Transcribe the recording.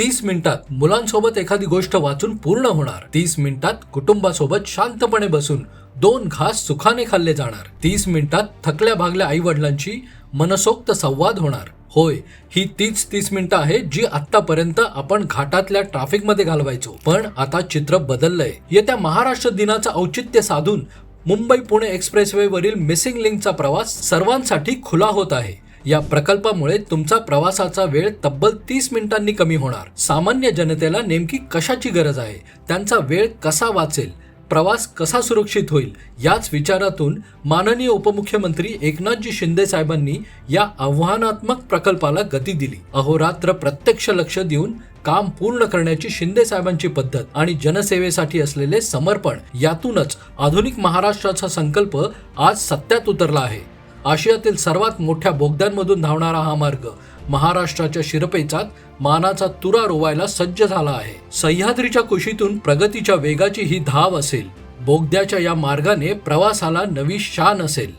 30 मिनिटात मुलांसोबत एखादी गोष्ट वाचून पूर्ण होणार. 30 मिनिटात कुटुंबासोबत शांतपणे बसून 2 घास सुखाने खाल्ले जाणार. 30 मिनिटात थकल्या भागल्या आई वडिलांची मनसोक्त संवाद होणार. होय, ही तीच 30 मिनिटं आहेत जी आतापर्यंत आपण घाटातल्या ट्रॅफिक मध्ये घालवायचो. पण आता चित्र बदललंय. येत्या महाराष्ट्र दिनाचं औचित्य साधून मुंबई पुणे एक्सप्रेसवे वरील मिसिंग लिंकचा प्रवास सर्वांसाठी खुला होत आहे. या प्रकल्पामुळे तुमचा प्रवासाचा वेळ तब्बल 30 मिनिटांनी कमी होणार. सामान्य जनतेला नेमकी कशाची गरज आहे, त्यांचा वेळ कसा वाचेल, प्रवास कसा सुरक्षित होईल, याच विचारातून माननीय उपमुख्यमंत्री एकनाथजी शिंदे साहेबांनी या आव्हानात्मक प्रकल्पाला गती दिली. अहोरात्र प्रत्यक्ष लक्ष देऊन काम पूर्ण करण्याची शिंदे साहेबांची पद्धत आणि जनसेवेसाठी असलेले समर्पण, यातूनच आधुनिक महाराष्ट्राचा संकल्प आज सत्यात उतरला आहे. आशियातील सर्वात मोठ्या बोगद्यांमधून धावणारा हा मार्ग महाराष्ट्राच्या शिरपेचात मानाचा तुरा रोवायला सज्ज झाला आहे. सह्याद्रीच्या कुशीतून प्रगतीच्या वेगाची ही धाव असेल. बोगद्याच्या या मार्गाने प्रवासाला नवी शान असेल.